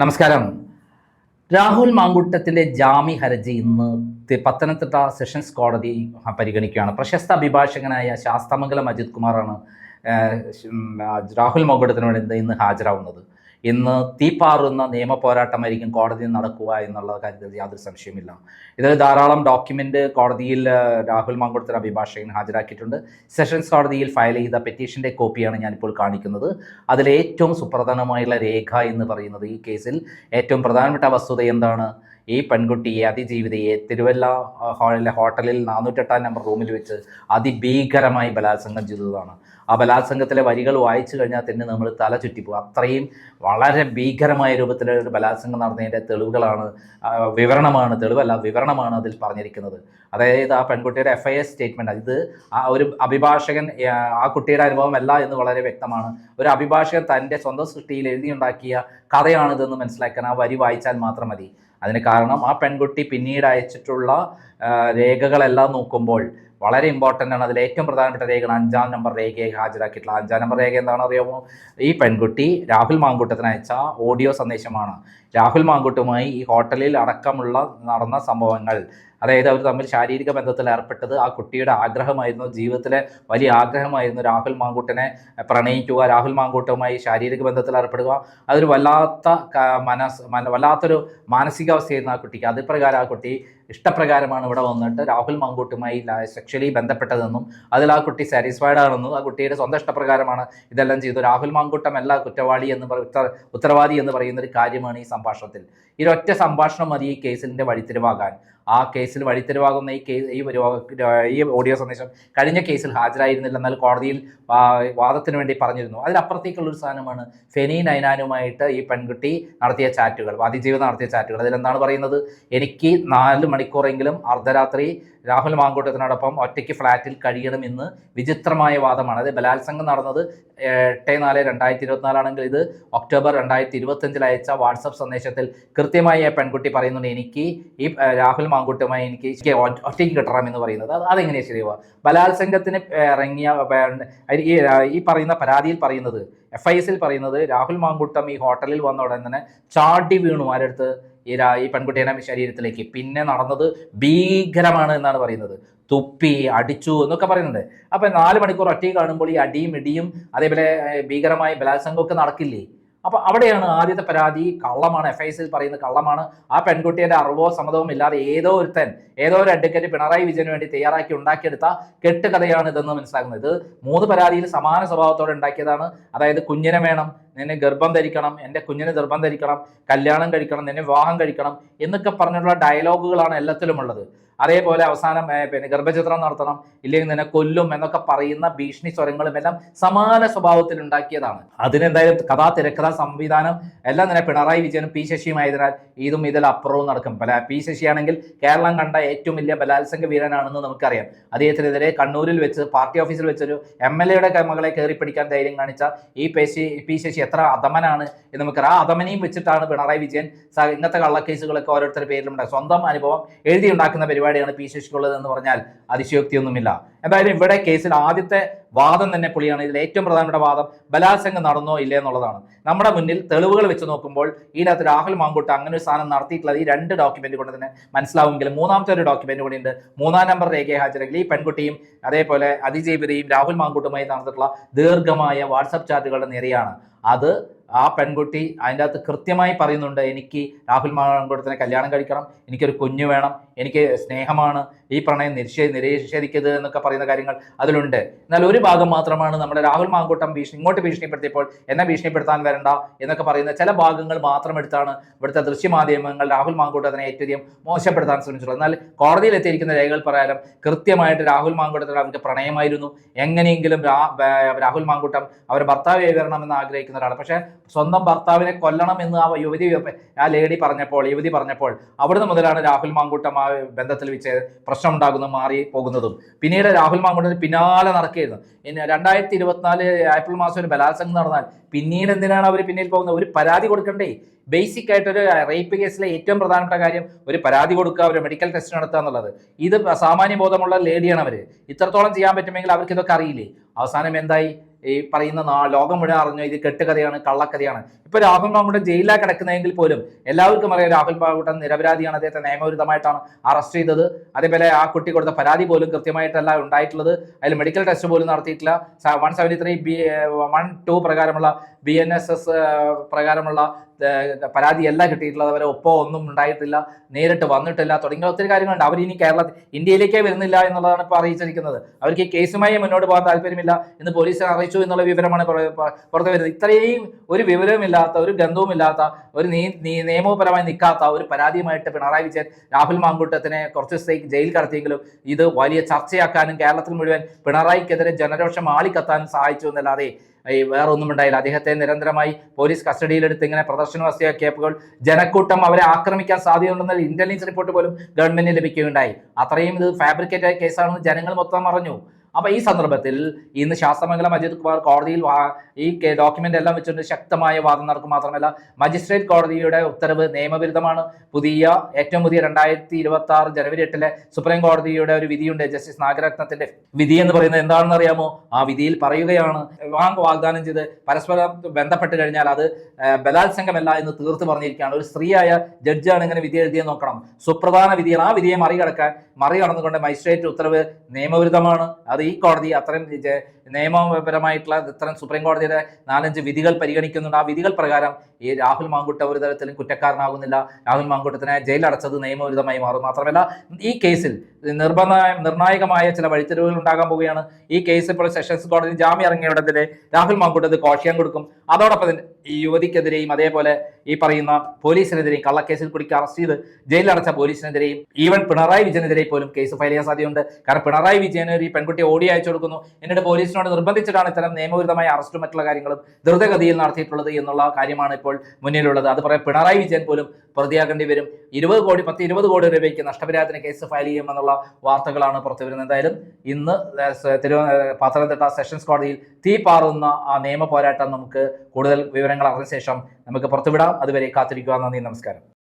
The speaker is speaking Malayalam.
നമസ്കാരം. രാഹുൽ മാങ്കൂട്ടത്തിൻ്റെ ജാമ്യ ഹർജി ഇന്ന് പത്തനംതിട്ട സെഷൻസ് കോടതി പരിഗണിക്കുകയാണ്. പ്രശസ്ത അഭിഭാഷകനായ ശാസ്താമംഗലം അജിത് കുമാറാണ് രാഹുൽ മാങ്കൂട്ടത്തിന് വേണ്ടി ഇന്ന് ഹാജരാവുന്നത്. ഇന്ന് തീപ്പാറുന്ന നിയമ പോരാട്ടമായിരിക്കും കോടതിയിൽ നടക്കുക എന്നുള്ള കാര്യത്തിൽ യാതൊരു സംശയമില്ല. ഇതിൽ ധാരാളം ഡോക്യുമെൻ്റ് കോടതിയിൽ രാഹുൽ മാങ്കൂട്ടത്തിന് അഭിഭാഷകൻ ഹാജരാക്കിയിട്ടുണ്ട്. സെഷൻസ് കോടതിയിൽ ഫയൽ ചെയ്ത പെറ്റീഷൻ്റെ കോപ്പിയാണ് ഞാനിപ്പോൾ കാണിക്കുന്നത്. അതിലേറ്റവും സുപ്രധാനമായുള്ള രേഖ എന്ന് പറയുന്നത്, ഈ കേസിൽ ഏറ്റവും പ്രധാനപ്പെട്ട വസ്തുത എന്താണ്? ഈ പെൺകുട്ടിയെ, അതിജീവിതയെ തിരുവല്ല ഹോട്ടലിൽ 408 നമ്പർ റൂമിൽ വെച്ച് അതിഭീകരമായി ബലാത്സംഗം ചെയ്തതാണ്. ആ ബലാത്സംഗത്തിലെ വരികൾ വായിച്ചു കഴിഞ്ഞാൽ തന്നെ നമ്മൾ തല ചുറ്റിപ്പോകും. അത്രയും വളരെ ഭീകരമായ രൂപത്തിലൊരു ബലാത്സംഗം നടന്നതിൻ്റെ തെളിവുകളാണ്, വിവരണമാണ് അതിൽ പറഞ്ഞിരിക്കുന്നത്. അതായത് ആ പെൺകുട്ടിയുടെ FIR സ്റ്റേറ്റ്മെൻറ്റ്, ഇത് ആ ഒരു അഭിഭാഷകൻ, ആ കുട്ടിയുടെ അനുഭവമല്ല എന്ന് വളരെ വ്യക്തമാണ്. ഒരു അഭിഭാഷകൻ തൻ്റെ സ്വന്തം സൃഷ്ടിയിൽ എഴുതിയുണ്ടാക്കിയ കഥയാണിതെന്ന് മനസ്സിലാക്കാൻ ആ വരി വായിച്ചാൽ മാത്രം മതി. അതിന് കാരണം ആ പെൺകുട്ടി പിന്നീട് അയച്ചിട്ടുള്ള രേഖകളെല്ലാം നോക്കുമ്പോൾ വളരെ ഇമ്പോർട്ടൻ്റ് ആണ്. അതിൽ ഏറ്റവും പ്രധാനപ്പെട്ട രേഖയാണ് 5-ാം നമ്പർ രേഖയെ ഹാജരാക്കിയിട്ടുള്ള 5-ാം നമ്പർ രേഖ എന്താണെന്ന് അറിയാമോ? ഈ പെൺകുട്ടി രാഹുൽ മാങ്കൂട്ടത്തിന് അയച്ച ഓഡിയോ സന്ദേശമാണ്. രാഹുൽ മാങ്കൂട്ടുമായി ഈ ഹോട്ടലിൽ അടക്കമുള്ള നടന്ന സംഭവങ്ങൾ, അതായത് അവർ തമ്മിൽ ശാരീരിക ബന്ധത്തിൽ ഏർപ്പെട്ടത് ആ കുട്ടിയുടെ ആഗ്രഹമായിരുന്നു, ജീവിതത്തിലെ വലിയ ആഗ്രഹമായിരുന്നു. രാഹുൽ മാങ്കൂട്ടനെ പ്രണയിക്കുക, രാഹുൽ മാങ്കൂട്ടുമായി ശാരീരിക ബന്ധത്തിൽ ഏർപ്പെടുക, അതൊരു വല്ലാത്തൊരു മാനസികാവസ്ഥയായിരുന്നു ആ കുട്ടിക്ക്. അതുപ്രകാരം ആ കുട്ടി ഇഷ്ടപ്രകാരമാണ് ഇവിടെ വന്നിട്ട് രാഹുൽ മാങ്കൂട്ടുമായി സെക്ഷലി ബന്ധപ്പെട്ടതെന്നും അതിൽ ആ കുട്ടി സാറ്റിസ്ഫൈഡ് ആണെന്നും ആ കുട്ടിയുടെ സ്വന്തം ഇഷ്ടപ്രകാരമാണ് ഇതെല്ലാം ചെയ്തു. രാഹുൽ മാങ്കൂട്ടമല്ല കുറ്റവാളി ഉത്തരവാദി എന്ന് പറയുന്നൊരു കാര്യമാണ് ഈ സംഭാഷണത്തിൽ. ഈ ഒറ്റ സംഭാഷണം മതി ഈ കേസിൻ്റെ വഴിത്തിരിവാകാൻ. ആ കേസിൽ വഴിത്തിരിവാകുന്ന ഈ ഓഡിയോ സന്ദേശം കഴിഞ്ഞ കേസിൽ ഹാജരായിരുന്നില്ല, എന്നാൽ കോടതിയിൽ വാദത്തിന് വേണ്ടി പറഞ്ഞിരുന്നു. അതിലപ്പുറത്തേക്കുള്ളൊരു സാധനമാണ് ഫെനി നൈനാനുമായിട്ട് ഈ പെൺകുട്ടി നടത്തിയ ചാറ്റുകൾ, അതിജീവിതം നടത്തിയ ചാറ്റുകൾ. അതിലെന്താണ് പറയുന്നത്? എനിക്ക് 4 മണിക്കൂറെങ്കിലും അർദ്ധരാത്രി രാഹുൽ മാങ്കൂട്ടത്തിനോടൊപ്പം ഒറ്റയ്ക്ക് ഫ്ലാറ്റിൽ കഴിയണമെന്ന് വിചിത്രമായ വാദമാണ്. അത് ബലാത്സംഗം നടന്നത് 8/4/2024 ആണെങ്കിൽ ഇത് ഒക്ടോബർ 2025 അയച്ച വാട്സപ്പ് സന്ദേശത്തിൽ കൃത്യമായി ആ പെൺകുട്ടി പറയുന്നുണ്ട്, എനിക്ക് ഈ രാഹുൽ മാങ്കൂട്ടുമായി എനിക്ക് ഒറ്റയ്ക്ക് കിട്ടണമെന്ന് പറയുന്നത്. അതെങ്ങനെയാണ് ശരിയാവുക? ബലാത്സംഗത്തിന് ഇറങ്ങിയ ഈ പറയുന്ന പരാതിയിൽ പറയുന്നത്, FIR പറയുന്നത്, രാഹുൽ മാങ്കൂട്ടം ഈ ഹോട്ടലിൽ വന്ന ഉടൻ തന്നെ ചാടി വീണു ആരടുത്ത്? ഈ പെൺകുട്ടിയുടെ ശരീരത്തിലേക്ക്. പിന്നെ നടന്നത് ഭീകരമാണ് എന്നാണ് പറയുന്നത്. തുപ്പി അടിച്ചു എന്നൊക്കെ പറയുന്നുണ്ട്. അപ്പം 4 മണിക്കൂർ ഒറ്റയ്ക്ക് കാണുമ്പോൾ ഈ അടിയും ഇടിയും അതേപോലെ ഭീകരമായ ബലാത്സംഗമൊക്കെ നടക്കില്ലേ? അപ്പോൾ അവിടെയാണ് ആദ്യത്തെ പരാതി കള്ളമാണ്. FIR പറയുന്ന കള്ളമാണ്. ആ പെൺകുട്ടിയുടെ അറിവോ സമ്മതവും ഇല്ലാതെ ഏതോ ഒരു അഡ്വക്കേറ്റ് പിണറായി വിജയന് വേണ്ടി തയ്യാറാക്കി ഉണ്ടാക്കിയെടുത്ത കെട്ടുകഥയാണ് ഇതെന്ന് മനസ്സിലാക്കുന്നത്. ഇത് 3 പരാതിയിൽ സമാന സ്വഭാവത്തോടെ ഉണ്ടാക്കിയതാണ്. അതായത് കുഞ്ഞിനെ വേണം, നിന്നെ ഗർഭം ധരിക്കണം, എൻ്റെ കുഞ്ഞിന് ഗർഭം ധരിക്കണം, കല്യാണം കഴിക്കണം, നിന്നെ വിവാഹം കഴിക്കണം എന്നൊക്കെ പറഞ്ഞിട്ടുള്ള ഡയലോഗുകളാണ് എല്ലാത്തിലും ഉള്ളത്. അതേപോലെ അവസാനം ഗർഭചിത്രം നടത്തണം, ഇല്ലെങ്കിൽ നിന്നെ കൊല്ലും എന്നൊക്കെ പറയുന്ന ഭീഷണി സ്വരങ്ങളും എല്ലാം സമാന സ്വഭാവത്തിൽ ഉണ്ടാക്കിയതാണ്. അതിനെന്തായാലും തിരക്കഥ, സംവിധാനം എല്ലാം തന്നെ പിണറായി വിജയനും P ശശിയുമായതിനാൽ ഇതും ഇതിലപ്പുറവും നടക്കും. P ശശിയാണെങ്കിൽ കേരളം കണ്ട ഏറ്റവും വലിയ ബലാത്സംഗ വീരനാണെന്ന് നമുക്കറിയാം. അദ്ദേഹത്തിനെതിരെ കണ്ണൂരിൽ വെച്ച് പാർട്ടി ഓഫീസിൽ വെച്ചൊരു MLA മകളെ കയറിപ്പിടിക്കാൻ ധൈര്യം കാണിച്ച ഈ P ശശി എത്ര അധമനാണ് എന്ന് നമുക്കറിയാം. ആ അധമനെയും വെച്ചിട്ടാണ് പിണറായി വിജയൻ ഇങ്ങനത്തെ കള്ളക്കേസുകളൊക്കെ ഓരോരുത്തരുടെ പേരിലുണ്ടാകും. സ്വന്തം അനുഭവം എഴുതി ഉണ്ടാക്കുന്ന പരിപാടിയാണ് P ശശിക്കുള്ളത് എന്ന് പറഞ്ഞാൽ അതിശയോക്തിയൊന്നുമില്ല. എന്തായാലും ഇവിടെ കേസിൽ ആദ്യത്തെ വാദം തന്നെ പൊളിയാണ്. ഇതിൽ ഏറ്റവും പ്രധാനപ്പെട്ട വാദം ബലാത്സംഗം നടന്നോ ഇല്ലേ എന്നുള്ളതാണ്. നമ്മുടെ മുന്നിൽ തെളിവുകൾ വെച്ച് നോക്കുമ്പോൾ ഇതിനകത്ത് രാഹുൽ മാങ്കൂട്ടം അങ്ങനെ ഒരു സാധനം നടത്തിയിട്ടുള്ളത് ഈ 2 ഡോക്യുമെന്റ് കൊണ്ട് തന്നെ മനസ്സിലാവുമെങ്കിലും മൂന്നാമത്തെ ഒരു ഡോക്യുമെന്റ് കൂടി ഉണ്ട്. 3-ാം നമ്പർ രേഖയെ ഹാജരാക്കി ഈ പെൺകുട്ടിയും അതേപോലെ അതിജീവിതയും രാഹുൽ മാങ്കൂട്ടുമായി നടന്നിട്ടുള്ള ദീർഘമായ വാട്സപ്പ് ചാറ്റുകളുടെ നിരയാണ്. അത് ആ പെൺകുട്ടി അതിൻ്റെ അകത്ത് കൃത്യമായി പറയുന്നുണ്ട്, എനിക്ക് രാഹുൽ മാങ്കൂട്ടത്തിനെ കല്യാണം കഴിക്കണം, എനിക്കൊരു കുഞ്ഞു വേണം, എനിക്ക് സ്നേഹമാണ്, ഈ പ്രണയം നിഷേധിക്കരുത് എന്നൊക്കെ പറയുന്ന കാര്യങ്ങൾ അതിലുണ്ട്. എന്നാൽ ഒരു ഭാഗം മാത്രമാണ് നമ്മുടെ രാഹുൽ മാങ്കൂട്ടം ഇങ്ങോട്ട് ഭീഷണിപ്പെടുത്തിയപ്പോൾ എന്നെ ഭീഷണിപ്പെടുത്താൻ വരണ്ട എന്നൊക്കെ പറയുന്ന ചില ഭാഗങ്ങൾ മാത്രം എടുത്താണ് ഇവിടുത്തെ ദൃശ്യമാധ്യമങ്ങൾ രാഹുൽ മാങ്കൂട്ടത്തിനെ ഏറ്റവും മോശപ്പെടുത്താൻ ശ്രമിച്ചിട്ടുള്ളത്. എന്നാൽ കോടതിയിൽ എത്തിയിരിക്കുന്ന രേഖകൾ പ്രകാരം കൃത്യമായിട്ട് രാഹുൽ മാങ്കൂട്ടത്തിന് അവർക്ക് പ്രണയമായിരുന്നു. എങ്ങനെയെങ്കിലും രാഹുൽ മാങ്കൂട്ടം അവരുടെ ഭർത്താവ് വിവരണമെന്ന് ആഗ്രഹിക്കുന്ന ഒരാളാണ്. പക്ഷേ സ്വന്തം ഭർത്താവിനെ കൊല്ലണം എന്ന് ആ യുവതി പറഞ്ഞപ്പോൾ അവിടുന്ന് മുതലാണ് രാഹുൽ മാങ്കൂട്ടം ആ ബന്ധത്തിൽ വെച്ച് പ്രശ്നം ഉണ്ടാകുന്നതും മാറി പോകുന്നതും. പിന്നീട് രാഹുൽ മാങ്കൂട്ടത്തിന് പിന്നാലെ നടക്കുകയായിരുന്നു. 2024 ഏപ്രിൽ മാസം ഒരു ബലാത്സംഗം നടന്നാൽ പിന്നീട് എന്തിനാണ് അവർ പിന്നിൽ പോകുന്നത്? ഒരു പരാതി കൊടുക്കണ്ടേ? ബേസിക് ആയിട്ടൊരു റേപ്പ് കേസിലെ ഏറ്റവും പ്രധാനപ്പെട്ട കാര്യം ഒരു പരാതി കൊടുക്കുക, ഒരു മെഡിക്കൽ ടെസ്റ്റ് നടത്തുക എന്നുള്ളത്. ഇത് സാമാന്യ ബോധമുള്ള ലേഡിയാണ് അവർ. ഇത്രത്തോളം ചെയ്യാൻ പറ്റുമെങ്കിൽ അവർക്ക് ഇതൊക്കെ അറിയില്ലേ? അവസാനം എന്തായി? ഈ പറയുന്ന ലോകം മുഴുവൻ അറിഞ്ഞു ഇത് കെട്ടുകഥയാണ്, കള്ളക്കഥയാണ്. ഇപ്പൊ രാഹുൽ മാങ്കൂട്ടം ജയിലിലാണ് കിടക്കുന്നതെങ്കിൽ പോലും എല്ലാവർക്കും അറിയാം രാഹുൽ മാങ്കൂട്ടം നിരപരാധിയാണ്, അദ്ദേഹത്തെ നിയമവിരുദ്ധമായിട്ടാണ് അറസ്റ്റ് ചെയ്തത്. അതേപോലെ ആ കുട്ടി കൊടുത്ത പരാതി പോലും കൃത്യമായിട്ടല്ല ഉണ്ടായിട്ടുള്ളത്, അതിൽ മെഡിക്കൽ ടെസ്റ്റ് പോലും നടത്തിയിട്ടില്ല. 173(1)(2) പ്രകാരമുള്ള BNSS പ്രകാരമുള്ള പരാതിയല്ല കിട്ടിയിട്ടുള്ളത്. അവരെ ഒപ്പോ ഒന്നും ഉണ്ടായിട്ടില്ല, നേരിട്ട് വന്നിട്ടില്ല, തുടങ്ങിയ ഒത്തിരി കാര്യങ്ങളുണ്ട്. അവർ ഇനി ഇന്ത്യയിലേക്കേ വരുന്നില്ല എന്നുള്ളതാണ് ഇപ്പോൾ അറിയിച്ചിരിക്കുന്നത്. അവർക്ക് ഈ കേസുമായി മുന്നോട്ട് പോകാൻ താല്പര്യമില്ല എന്ന് പോലീസിനെ അറിയിച്ചു എന്നുള്ള വിവരമാണ് പുറത്തു വരുന്നത്. ഇത്രയും ഒരു വിവരവുമില്ലാത്ത, ഒരു ഗന്ധവുമില്ലാത്ത, ഒരു നിയമപരമായി നിൽക്കാത്ത ഒരു പരാതിയുമായിട്ട് പിണറായി വിജയൻ രാഹുൽ മാങ്കൂട്ടത്തിനെ കുറച്ച് ദിവസത്തേക്ക് ജയിൽ കടത്തിയെങ്കിലും ഇത് വലിയ ചർച്ചയാക്കാനും കേരളത്തിൽ മുഴുവൻ പിണറായിക്കെതിരെ ജനരോഷം ആളിക്കത്താനും സഹായിച്ചു എന്നല്ലാതെ വേറെ ഒന്നും ഉണ്ടായില്ല. അദ്ദേഹത്തെ നിരന്തരമായി പോലീസ് കസ്റ്റഡിയിലെടുത്ത് ഇങ്ങനെ പ്രദർശന വസ്തുവാക്കിയപ്പോൾ ജനക്കൂട്ടം അവരെ ആക്രമിക്കാൻ സാധ്യതയുണ്ടെന്ന ഇന്റലിജൻസ് റിപ്പോർട്ട് പോലും ഗവൺമെന്റിന് ലഭിക്കുകയുണ്ടായി. അത്രയും ഇത് ഫാബ്രിക്കേറ്റ് ആയ കേസാണെന്ന് ജനങ്ങൾ മൊത്തം അറിഞ്ഞു. അപ്പൊ ഈ സന്ദർഭത്തിൽ ഇന്ന് ശാസ്തമംഗലം അജിത് കുമാർ കോടതിയിൽ ഈ ഡോക്യുമെന്റ് എല്ലാം വെച്ചുകൊണ്ട് ശക്തമായ വാദം നടക്കും. മാത്രമല്ല മജിസ്ട്രേറ്റ് കോടതിയുടെ ഉത്തരവ് നിയമവിരുദ്ധമാണ്. ഏറ്റവും പുതിയ 2026 ജനുവരി 8 സുപ്രീം കോടതിയുടെ ഒരു വിധിയുണ്ട്, ജസ്റ്റിസ് നാഗരത്നത്തിന്റെ വിധി എന്ന് പറയുന്നത് എന്താണെന്ന് അറിയാമോ? ആ വിധിയിൽ പറയുകയാണ്, വിവാഹം വാഗ്ദാനം ചെയ്ത് പരസ്പരം ബന്ധപ്പെട്ട് കഴിഞ്ഞാൽ അത് ബലാത്സംഗമല്ല എന്ന് തീർത്ത് പറഞ്ഞിരിക്കുകയാണ്. ഒരു സ്ത്രീയായ ജഡ്ജാണ് ഇങ്ങനെ വിധി എഴുതിയെന്ന് നോക്കണം. സുപ്രധാന വിധിയാണ്. ആ വിധിയെ മറികടന്നുകൊണ്ട് മജിസ്ട്രേറ്റ് ഉത്തരവ് നിയമവിരുദ്ധമാണ്. അത് ഈ കോടതി അത്രയും നിയമപരമായിട്ടുള്ള ഇത്തരം സുപ്രീം കോടതിയുടെ 4-5 വിധികൾ പരിഗണിക്കുന്നുണ്ട്. ആ വിധികൾ പ്രകാരം ഈ രാഹുൽ മാങ്കൂട്ടം ഒരു തരത്തിലും കുറ്റക്കാരനാകുന്നില്ല. രാഹുൽ മാങ്കൂട്ടത്തിനെ ജയിലടച്ചത് നിയമവിരുദ്ധമായി മാറും. മാത്രമല്ല ഈ കേസിൽ നിർണായകമായ ചില വഴിത്തിരിവുകൾ ഉണ്ടാകാൻ പോവുകയാണ്. ഈ കേസ് ഇപ്പോൾ സെഷൻസ് കോടതി ജാമ്യം ഇറങ്ങിയ ഉടനെ രാഹുൽ മാങ്കൂട്ടത്തിന് കോഷ്യം കൊടുക്കും. അതോടൊപ്പം തന്നെ ഈ യുവതിക്കെതിരെയും അതേപോലെ ഈ പറയുന്ന പോലീസിനെതിരെയും കള്ളക്കേസിൽ കുടിക്ക് അറസ്റ്റ് ചെയ്ത് ജയിലടച്ച പോലീസിനെതിരെയും ഈവൻ പിണറായി വിജയനെതിരെ പോലും കേസ് ഫയൽ ചെയ്യാൻ സാധ്യതയുണ്ട്. കാരണം പിണറായി വിജയന് ഈ പെൺകുട്ടിയെ ഓടി അയച്ചു കൊടുക്കുന്നു, എന്നിട്ട് പോലീസിനോട് നിർബന്ധിച്ചിട്ടാണ് ഇത്തരം നിയമവിരുദ്ധമായ അറസ്റ്റും മറ്റുള്ള കാര്യങ്ങളും ദ്രുതഗതിയിൽ നടത്തിയിട്ടുള്ളത് എന്നുള്ള കാര്യമാണ് ഇപ്പോൾ മുന്നിലുള്ളത്. അത് പറയാൻ പിണറായി വിജയൻ പോലും പ്രതിയാകേണ്ടി വരും. 20 കോടി രൂപയ്ക്ക് നഷ്ടപരിഹാരത്തിന് കേസ് ഫയൽ ചെയ്യുമെന്നുള്ള വാർത്തകളാണ് പുറത്തു വരുന്നത്. എന്തായാലും ഇന്ന് പത്തനംതിട്ട സെഷൻസ് കോടതിയിൽ തീ പാറുന്ന ആ നിയമ പോരാട്ടം നമുക്ക് കൂടുതൽ വിവരങ്ങൾ അറിഞ്ഞ ശേഷം നമുക്ക് പുറത്തുവിടാം. അതുവരെ കാത്തിരിക്കുക. നന്ദി, നമസ്കാരം.